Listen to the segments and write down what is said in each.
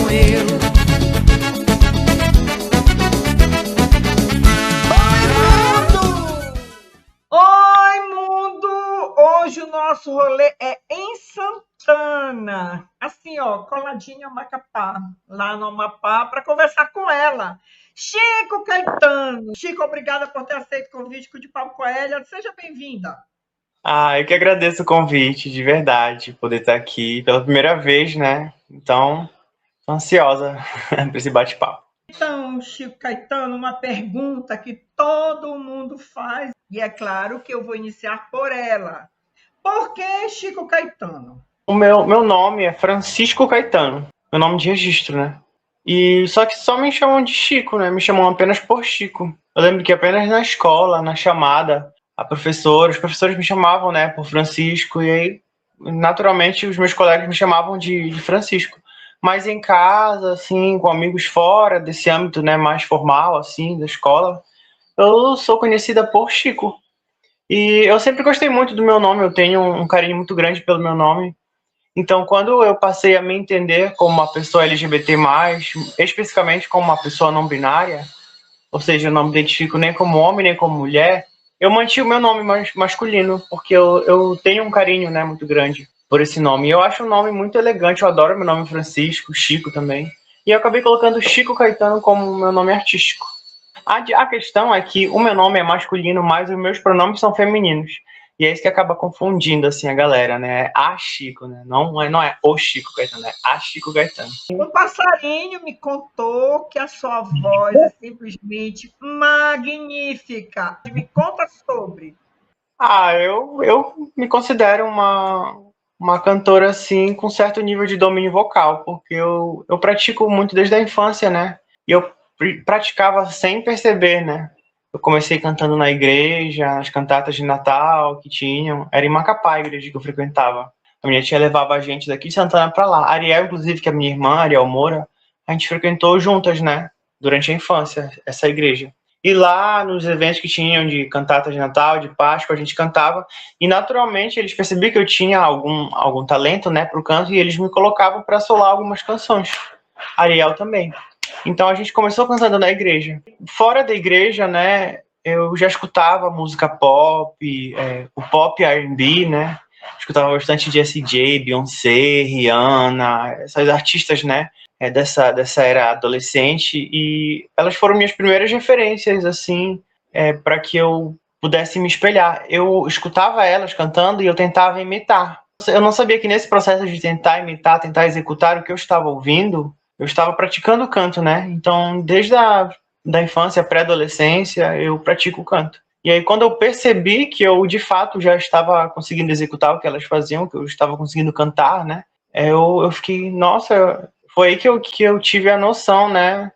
com ele. Oi, mundo! Hoje o nosso rolê é em Santana. Assim, ó, coladinha a Macapá, lá no Amapá, para conversar com ela. Chico Caetano. Chico, obrigada por ter aceito o convite de Papo Coelho. Seja bem-vinda. Ah, eu que agradeço o convite, de verdade, poder estar aqui pela primeira vez, né? Então, tô ansiosa para esse bate-papo. Então, Chico Caetano, uma pergunta que todo mundo faz, e é claro que eu vou iniciar por ela. Por que Chico Caetano? O meu nome é Francisco Caetano, meu nome de registro, né? E só que só me chamam de Chico, né? Me chamam apenas por Chico. Eu lembro que apenas na escola, na chamada, os professores me chamavam, né, por Francisco, e aí, naturalmente, os meus colegas me chamavam de Francisco. Mas em casa, assim, com amigos fora desse âmbito, né, mais formal, assim, da escola, eu sou conhecida por Chico. E eu sempre gostei muito do meu nome, eu tenho um carinho muito grande pelo meu nome. Então, quando eu passei a me entender como uma pessoa LGBT+, especificamente como uma pessoa não binária, ou seja, eu não me identifico nem como homem, nem como mulher, eu mantive o meu nome masculino, porque eu tenho um carinho, né, muito grande por esse nome. E eu acho um nome muito elegante, eu adoro meu nome Francisco, Chico também. E eu acabei colocando Chico Caetano como meu nome artístico. A questão é que o meu nome é masculino, mas os meus pronomes são femininos. E é isso que acaba confundindo, assim, a galera, né? É a Chico, né? Não é o Chico Caetano, é a Chico Caetano. Um passarinho me contou que a sua voz é simplesmente magnífica. Me conta sobre. Eu me considero uma cantora, assim, com certo nível de domínio vocal, porque eu pratico muito desde a infância, né? E eu praticava sem perceber, né? Eu comecei cantando na igreja, nas cantatas de Natal que tinham. Era em Macapá, a igreja que eu frequentava. A minha tia levava a gente daqui de Santana pra lá. A Ariel, inclusive, que é minha irmã, Ariel Moura, a gente frequentou juntas, né? Durante a infância, essa igreja. E lá, nos eventos que tinham de cantata de Natal, de Páscoa, a gente cantava. E, naturalmente, eles percebiam que eu tinha algum talento, né, pro canto, e eles me colocavam para solar algumas canções. Ariel também. Então, a gente começou cantando na igreja. Fora da igreja, né, eu já escutava música pop, o pop R&B, né? Escutava bastante Jessie J, Beyoncé, Rihanna, essas artistas, né? Dessa era adolescente, e elas foram minhas primeiras referências, assim, para que eu pudesse me espelhar. Eu escutava elas cantando e eu tentava imitar. Eu não sabia que nesse processo de tentar imitar, tentar executar o que eu estava ouvindo, eu estava praticando o canto, né? Então, desde da infância, pré-adolescência, eu pratico o canto. E aí, quando eu percebi que eu, de fato, já estava conseguindo executar o que elas faziam, que eu estava conseguindo cantar, né? Eu fiquei, nossa, foi aí que eu tive a noção, né,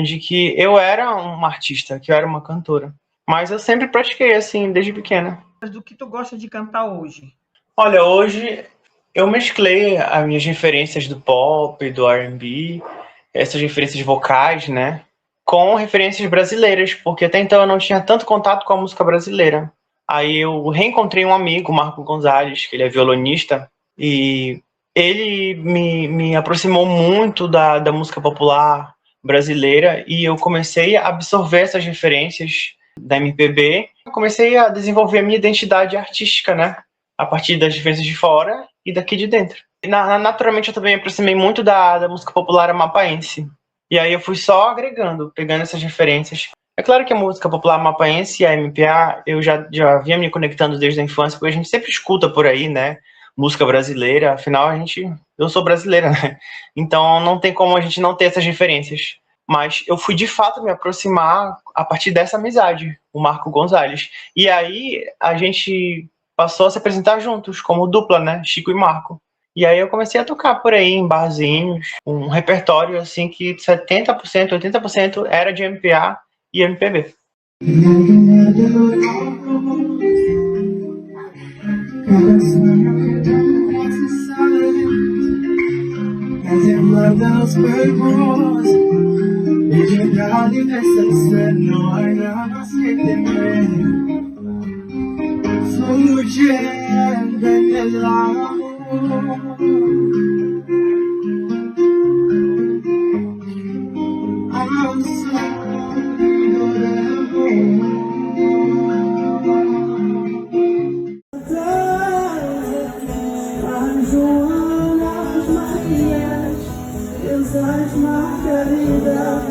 de que eu era uma artista, que eu era uma cantora. Mas eu sempre pratiquei, assim, desde pequena. Do que tu gosta de cantar hoje? Olha, hoje eu mesclei as minhas referências do pop, do R&B, essas referências vocais, né, com referências brasileiras, porque até então eu não tinha tanto contato com a música brasileira. Aí eu reencontrei um amigo, Marco Gonzalez, que ele é violonista, e ele me aproximou muito da música popular brasileira, e eu comecei a absorver essas referências da MPB. Eu comecei a desenvolver a minha identidade artística, né? A partir das referências de fora e daqui de dentro. Naturalmente, eu também me aproximei muito da música popular amapaense. E aí eu fui só agregando, pegando essas referências. É claro que a música popular amapaense e a MPA, eu já vinha me conectando desde a infância, porque a gente sempre escuta por aí, né? Música brasileira, afinal eu sou brasileira, né? Então não tem como a gente não ter essas referências. Mas eu fui de fato me aproximar a partir dessa amizade, o Marco Gonzalez. E aí a gente passou a se apresentar juntos, como dupla, né? Chico e Marco. E aí eu comecei a tocar por aí em barzinhos, um repertório assim que 70%, 80% era de MPA e MPB. As margaridas,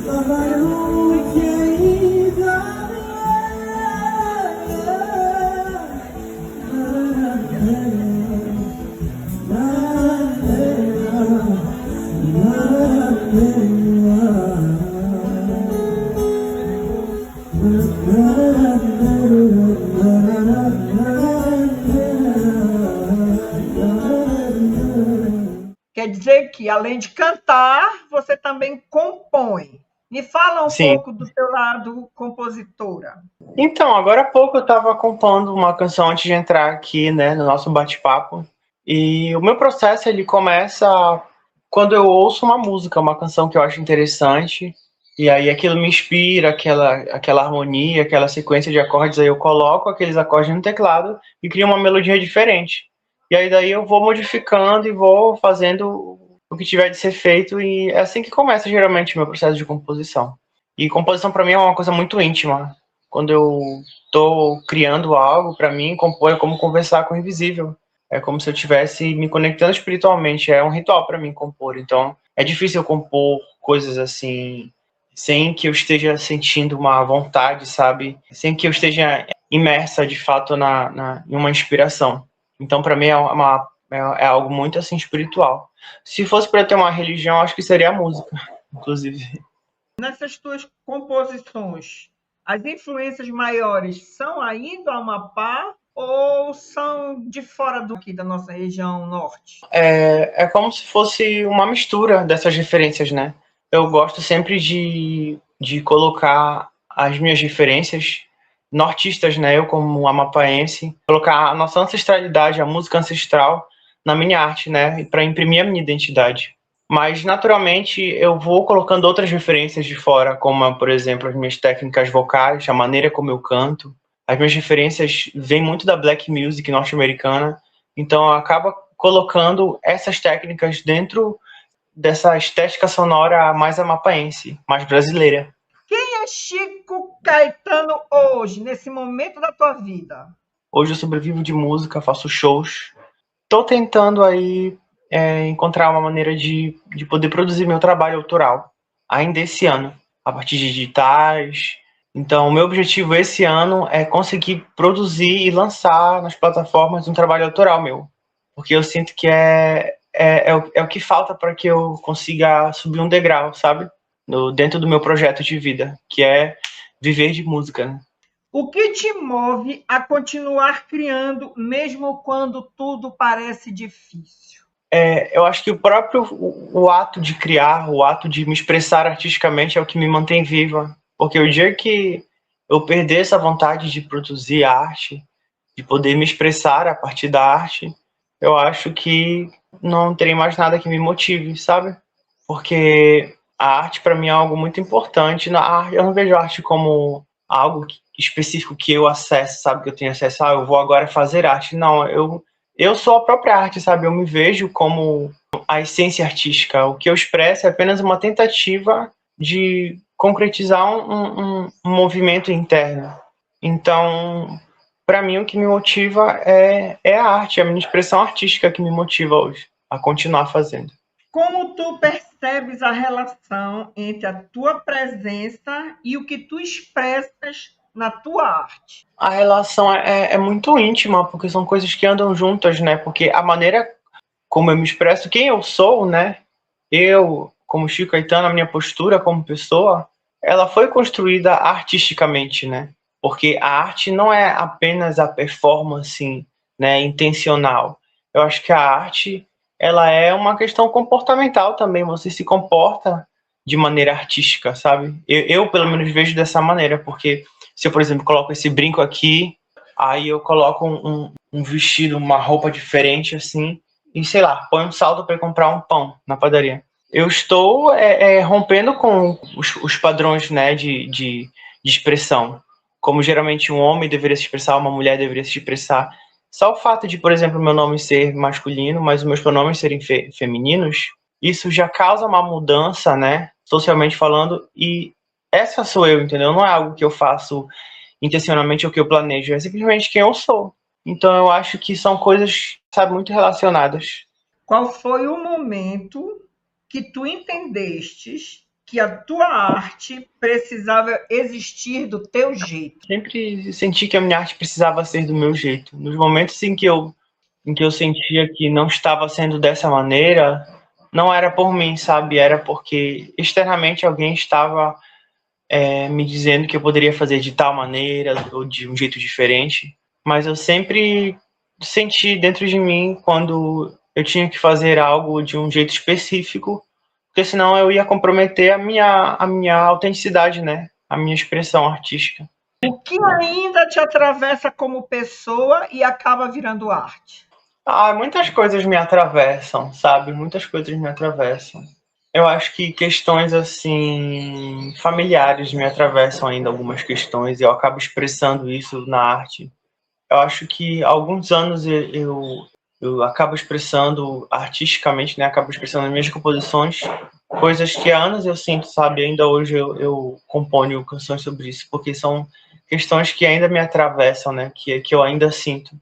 lavaram querida. Quer dizer que, além de cantar, você também compõe. Me fala um Sim. pouco do teu lado compositora. Então, agora há pouco eu estava compondo uma canção antes de entrar aqui, né, no nosso bate-papo. E o meu processo, ele começa quando eu ouço uma música, uma canção que eu acho interessante. E aí aquilo me inspira, aquela harmonia, aquela sequência de acordes. Aí eu coloco aqueles acordes no teclado e crio uma melodia diferente. E aí daí eu vou modificando e vou fazendo o que tiver de ser feito. E é assim que começa geralmente o meu processo de composição. E composição para mim é uma coisa muito íntima. Quando eu estou criando algo, para mim, compor é como conversar com o invisível. É como se eu estivesse me conectando espiritualmente. É um ritual para mim compor. Então, é difícil eu compor coisas assim, sem que eu esteja sentindo uma vontade, sabe? Sem que eu esteja imersa, de fato, em uma inspiração. Então, para mim, é algo muito assim espiritual. Se fosse para ter uma religião, acho que seria a música, inclusive. Nessas tuas composições, as influências maiores são aí do Amapá ou são de fora aqui da nossa região norte? É como se fosse uma mistura dessas referências, né? Eu gosto sempre de colocar as minhas referências nortistas, né? Eu, como amapaense, colocar a nossa ancestralidade, a música ancestral na minha arte, né? Para imprimir a minha identidade. Mas, naturalmente, eu vou colocando outras referências de fora, como, por exemplo, as minhas técnicas vocais, a maneira como eu canto. As minhas referências vêm muito da black music norte-americana, então acaba colocando essas técnicas dentro dessa estética sonora mais amapaense, mais brasileira. Quem é Chico Caetano hoje, nesse momento da tua vida? Hoje eu sobrevivo de música, faço shows. Estou tentando aí encontrar uma maneira de poder produzir meu trabalho autoral, ainda esse ano, a partir de digitais. Então, o meu objetivo esse ano é conseguir produzir e lançar nas plataformas um trabalho autoral meu. Porque eu sinto que é o que falta para que eu consiga subir um degrau, sabe? Dentro do meu projeto de vida, que é viver de música, né? O que te move a continuar criando, mesmo quando tudo parece difícil? Eu acho que o ato de criar, o ato de me expressar artisticamente é o que me mantém viva. Porque o dia que eu perder essa vontade de produzir arte, de poder me expressar a partir da arte, eu acho que não terei mais nada que me motive, sabe? Porque a arte para mim é algo muito importante. Eu não vejo a arte como algo específico que eu acesso, sabe? Que eu tenho acesso, eu vou agora fazer arte. Não, eu sou a própria arte, sabe? Eu me vejo como a essência artística. O que eu expresso é apenas uma tentativa de concretizar um movimento interno. Então, para mim, o que me motiva é a arte, é a minha expressão artística que me motiva hoje a continuar fazendo. Como tu percebes a relação entre a tua presença e o que tu expressas na tua arte? A relação é muito íntima, porque são coisas que andam juntas, né? Porque a maneira como eu me expresso, quem eu sou, né? Eu, como Chico Caetano, a minha postura como pessoa, ela foi construída artisticamente, né? Porque a arte não é apenas a performance, né, intencional. Eu acho que a arte, ela é uma questão comportamental também. Você se comporta de maneira artística, sabe? Eu pelo menos vejo dessa maneira, porque se eu, por exemplo, coloco esse brinco aqui, aí eu coloco um vestido, uma roupa diferente, assim, e sei lá, põe um salto para comprar um pão na padaria. Eu estou rompendo com os padrões, né, de expressão. Como geralmente um homem deveria se expressar, uma mulher deveria se expressar. Só o fato de, por exemplo, meu nome ser masculino, mas os meus pronomes serem femininos, isso já causa uma mudança, né, socialmente falando, e essa sou eu, entendeu? Não é algo que eu faço intencionalmente ou que eu planejo, é simplesmente quem eu sou. Então eu acho que são coisas, sabe, muito relacionadas. Qual foi o momento que tu entendestes que a tua arte precisava existir do teu jeito? Sempre senti que a minha arte precisava ser do meu jeito. Nos momentos em que eu sentia que não estava sendo dessa maneira, não era por mim, sabe? Era porque externamente alguém estava me dizendo que eu poderia fazer de tal maneira ou de um jeito diferente. Mas eu sempre senti dentro de mim quando eu tinha que fazer algo de um jeito específico, porque senão eu ia comprometer a minha autenticidade, né? A minha expressão artística. O que ainda te atravessa como pessoa e acaba virando arte? Muitas coisas me atravessam, sabe? Muitas coisas me atravessam. Eu acho que questões assim familiares me atravessam ainda algumas questões e eu acabo expressando isso na arte. Eu acho que há alguns anos eu acabo expressando artisticamente, né? Acabo expressando nas minhas composições coisas que há anos eu sinto, sabe? Ainda hoje eu componho canções sobre isso, porque são questões que ainda me atravessam, né? Que eu ainda sinto.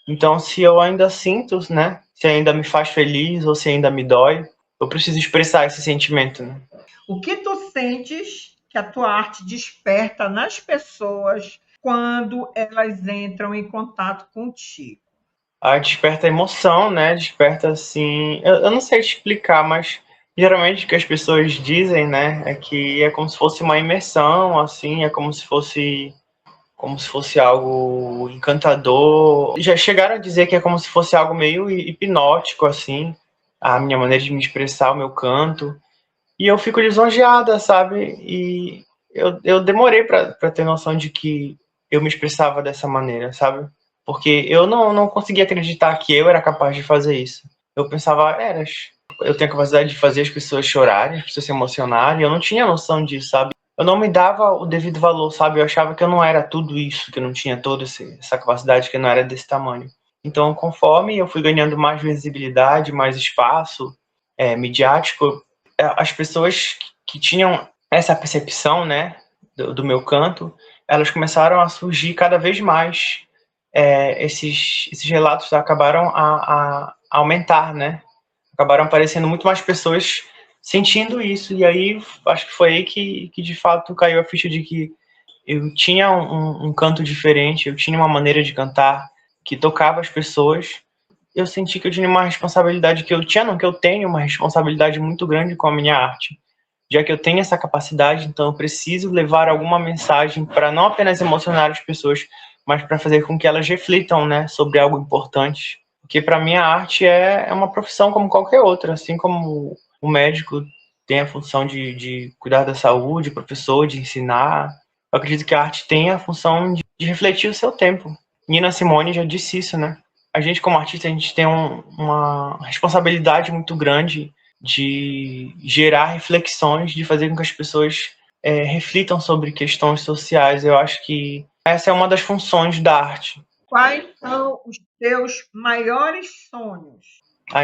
Então, se eu ainda sinto, né? Se ainda me faz feliz ou se ainda me dói, eu preciso expressar esse sentimento, né? O que tu sentes que a tua arte desperta nas pessoas quando elas entram em contato contigo? Desperta emoção, né? Desperta assim. Eu não sei te explicar, mas geralmente o que as pessoas dizem, né? É que é como se fosse uma imersão, assim, é como se fosse algo encantador. Já chegaram a dizer que é como se fosse algo meio hipnótico, assim, a minha maneira de me expressar, o meu canto. E eu fico lisonjeada, sabe? E eu demorei pra ter noção de que eu me expressava dessa maneira, sabe? Porque eu não conseguia acreditar que eu era capaz de fazer isso. Eu pensava, eu tenho a capacidade de fazer as pessoas chorarem, as pessoas se emocionarem. Eu não tinha noção disso, sabe? Eu não me dava o devido valor, sabe? Eu achava que eu não era tudo isso, que eu não tinha toda essa capacidade, que eu não era desse tamanho. Então, conforme eu fui ganhando mais visibilidade, mais espaço midiático, as pessoas que tinham essa percepção, né, do meu canto, elas começaram a surgir cada vez mais. Esses relatos acabaram a aumentar, né? Acabaram aparecendo muito mais pessoas sentindo isso. E aí, acho que foi aí que de fato caiu a ficha de que eu tinha um canto diferente, eu tinha uma maneira de cantar que tocava as pessoas. Eu senti que eu tinha uma responsabilidade que eu tinha, não, que eu tenho uma responsabilidade muito grande com a minha arte. Já que eu tenho essa capacidade, então eu preciso levar alguma mensagem para não apenas emocionar as pessoas, mas para fazer com que elas reflitam, né, sobre algo importante. Porque para mim a arte é uma profissão como qualquer outra, assim como o médico tem a função de cuidar da saúde, o professor de ensinar. Eu acredito que a arte tem a função de refletir o seu tempo. Nina Simone já disse isso, né? A gente como artista, a gente tem uma responsabilidade muito grande de gerar reflexões, de fazer com que as pessoas reflitam sobre questões sociais. Eu acho que essa é uma das funções da arte. Quais são os teus maiores sonhos?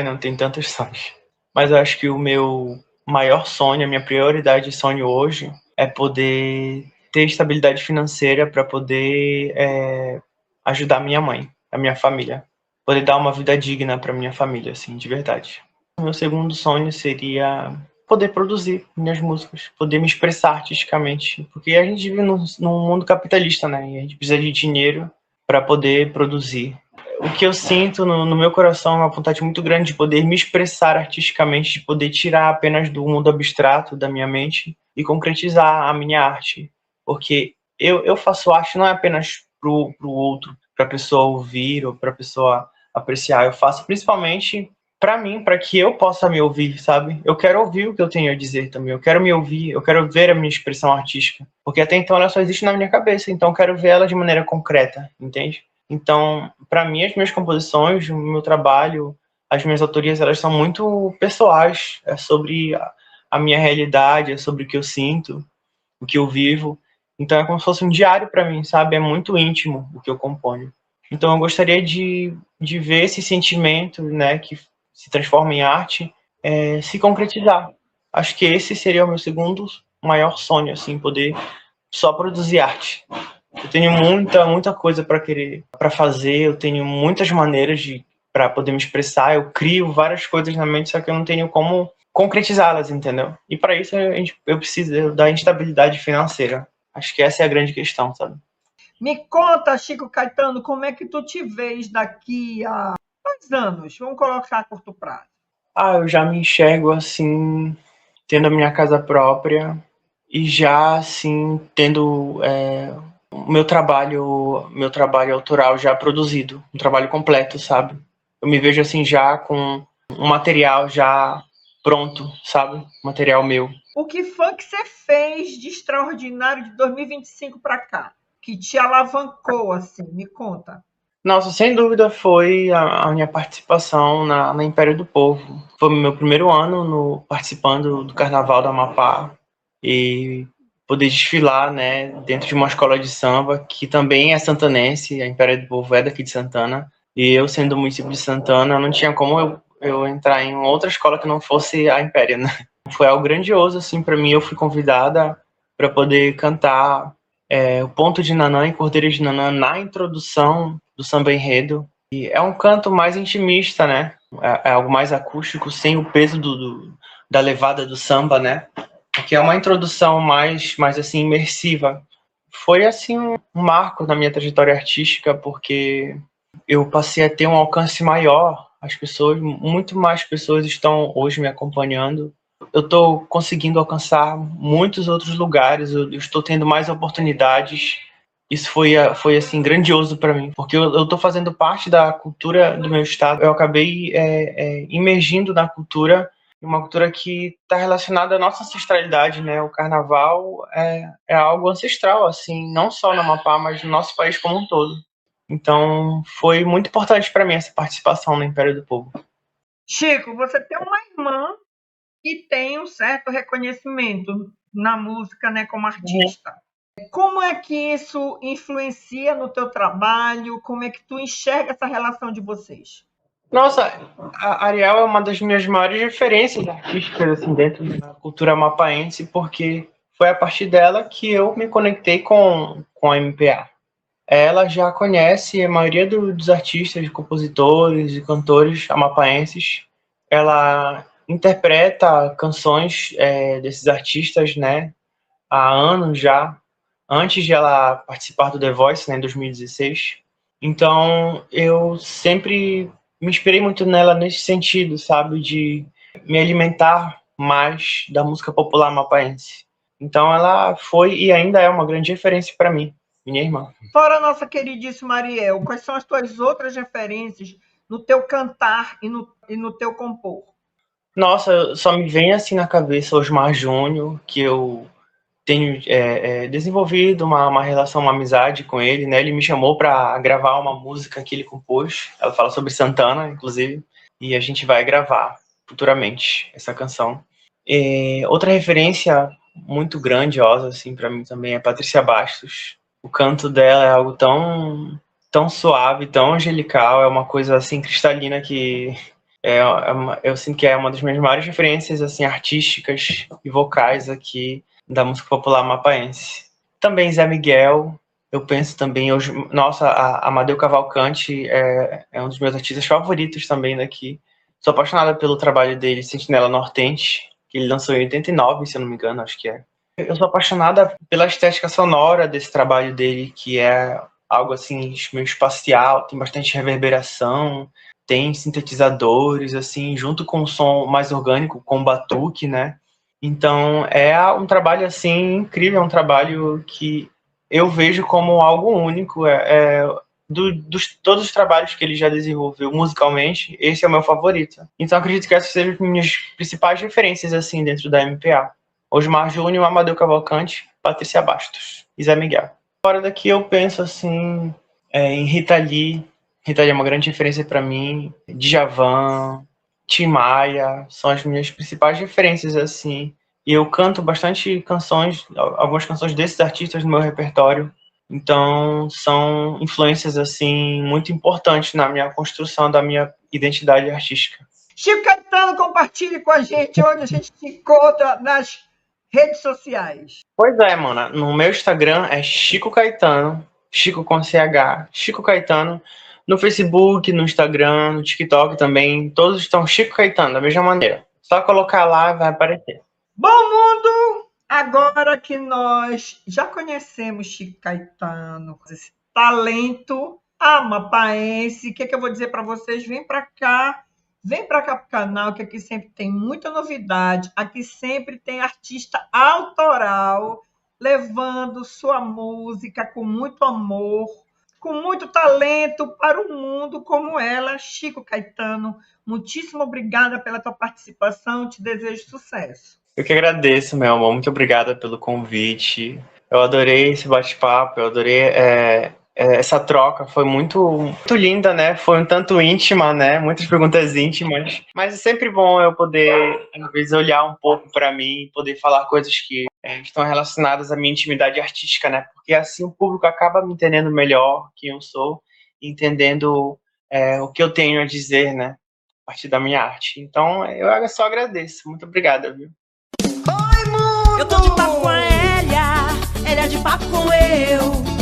Não tem tantos sonhos. Mas eu acho que o meu maior sonho, a minha prioridade de sonho hoje é poder ter estabilidade financeira para poder ajudar minha mãe, a minha família. Poder dar uma vida digna para minha família, assim, de verdade. O meu segundo sonho seria poder produzir minhas músicas, poder me expressar artisticamente, porque a gente vive num mundo capitalista, né? E a gente precisa de dinheiro para poder produzir. O que eu sinto no meu coração é uma vontade muito grande de poder me expressar artisticamente, de poder tirar apenas do mundo abstrato da minha mente e concretizar a minha arte. Porque eu faço arte não é apenas pro outro, para a pessoa ouvir ou para a pessoa apreciar. Eu faço principalmente para mim, para que eu possa me ouvir, sabe? Eu quero ouvir o que eu tenho a dizer também. Eu quero me ouvir, eu quero ver a minha expressão artística. Porque até então ela só existe na minha cabeça, então eu quero ver ela de maneira concreta, entende? Então, para mim, as minhas composições, o meu trabalho, as minhas autorias, elas são muito pessoais. É sobre a minha realidade, é sobre o que eu sinto, o que eu vivo. Então é como se fosse um diário para mim, sabe? É muito íntimo o que eu componho. Então eu gostaria de ver esse sentimento, né, que se transforma em arte, se concretizar. acho que esse seria o meu segundo maior sonho, assim, poder só produzir arte. Eu tenho muita coisa para fazer, eu tenho muitas maneiras para poder me expressar, eu crio várias coisas na mente, só que eu não tenho como concretizá-las, entendeu? E para isso eu preciso da instabilidade financeira. Acho que essa é a grande questão, sabe? Me conta, Chico Caetano, como é que tu te vês daqui a 2 anos? Vamos colocar a curto prazo. Eu já me enxergo assim, tendo a minha casa própria e já assim tendo o meu trabalho autoral já produzido, um trabalho completo, sabe? Eu me vejo assim já com um material já pronto, sabe? Material meu. O que foi que você fez de extraordinário de 2025 para cá? Que te alavancou, assim? Me conta. Nossa, sem dúvida foi a minha participação na Império do Povo. Foi o meu primeiro ano participando do Carnaval do Amapá e poder desfilar, né, dentro de uma escola de samba que também é santanense, a Império do Povo é daqui de Santana, e eu sendo do município de Santana, não tinha como eu entrar em outra escola que não fosse a Império, né? Foi algo grandioso, assim, para mim. Eu fui convidada para poder cantar o Ponto de Nanã e Cordeiro de Nanã na introdução do samba enredo. E é um canto mais intimista, né? É algo mais acústico, sem o peso da levada do samba, né? Que é uma introdução mais assim imersiva. Foi assim um marco na minha trajetória artística, porque eu passei a ter um alcance maior. As pessoas, muito mais pessoas estão hoje me acompanhando. Eu estou conseguindo alcançar muitos outros lugares. Eu estou tendo mais oportunidades. Isso foi assim grandioso para mim, porque eu estou fazendo parte da cultura do meu estado. Eu acabei imergindo na cultura, uma cultura que está relacionada à nossa ancestralidade, né? O carnaval é algo ancestral, assim, não só no Amapá, mas no nosso país como um todo. Então, foi muito importante para mim essa participação no Império do Povo. Chico, você tem uma irmã que tem um certo reconhecimento na música, né, como artista. Como é que isso influencia no teu trabalho? Como é que tu enxerga essa relação de vocês? Nossa, a Ariel é uma das minhas maiores referências artísticas assim, dentro da cultura mapaense, porque foi a partir dela que eu me conectei com a MPA. Ela já conhece a maioria dos artistas, compositores e cantores amapaenses. Ela interpreta canções desses artistas, né, há anos já, antes de ela participar do The Voice, né, em 2016. Então, eu sempre me inspirei muito nela nesse sentido, sabe, de me alimentar mais da música popular mapaense. Então, ela foi e ainda é uma grande referência para mim, minha irmã. Fora a nossa queridíssima Ariel, quais são as tuas outras referências no teu cantar e no teu compor? Nossa, só me vem assim na cabeça Osmar Júnior, que eu tenho desenvolvido uma relação, uma amizade com ele, né? Ele me chamou para gravar uma música que ele compôs. Ela fala sobre Santana, inclusive, e a gente vai gravar futuramente essa canção. Outra referência muito grandiosa, assim, para mim também é Patrícia Bastos. O canto dela é algo tão suave, tão angelical, é uma coisa assim cristalina que eu sinto que é uma das minhas maiores referências assim artísticas e vocais aqui da música popular mapaense. Também Zé Miguel, eu penso também hoje, nossa, a Amadeu Cavalcante é um dos meus artistas favoritos também daqui. Sou apaixonada pelo trabalho dele, Sentinela Nortente, que ele lançou em 89, se eu não me engano, acho que é. Eu sou apaixonada pela estética sonora desse trabalho dele, que é algo assim meio espacial, tem bastante reverberação, tem sintetizadores, assim, junto com o som mais orgânico, com o batuque, né? Então, é um trabalho, assim, incrível, é um trabalho que eu vejo como algo único. Todos os trabalhos que ele já desenvolveu musicalmente, esse é o meu favorito. Então, acredito que essas sejam as minhas principais referências, assim, dentro da MPA. Osmar Júnior, Amadeu Cavalcante, Patrícia Bastos e Zé Miguel. Fora daqui eu penso, assim, em Rita Lee. Rita Lee é uma grande referência para mim. Djavan, Tim Maia, são as minhas principais referências, assim. E eu canto bastante canções, algumas canções desses artistas no meu repertório. Então, são influências, assim, muito importantes na minha construção da minha identidade artística. Chico Caetano, compartilhe com a gente onde a gente se encontra nas redes sociais. Pois é, mano. No meu Instagram é Chico Caetano, Chico com CH, Chico Caetano. No Facebook, no Instagram, no TikTok também, todos estão Chico Caetano, da mesma maneira. Só colocar lá vai aparecer. Bom mundo, agora que nós já conhecemos Chico Caetano, esse talento amapaense, o que eu vou dizer para vocês? Vem para cá pro canal, que aqui sempre tem muita novidade, aqui sempre tem artista autoral, levando sua música com muito amor, com muito talento para o mundo, como ela, Chico Caetano. Muitíssimo obrigada pela tua participação, te desejo sucesso. Eu que agradeço, meu amor. Muito obrigada pelo convite. Eu adorei esse bate-papo, eu adorei essa troca. Foi muito linda, né? Foi um tanto íntima, né? Muitas perguntas íntimas. Mas é sempre bom eu poder, às vezes, olhar um pouco para mim, poder falar coisas que estão relacionadas à minha intimidade artística, né? Porque assim o público acaba me entendendo melhor quem eu sou, entendendo o que eu tenho a dizer, né? A partir da minha arte. Então, eu só agradeço. Muito obrigada, viu? Eu tô de papo com a Elia de papo com eu.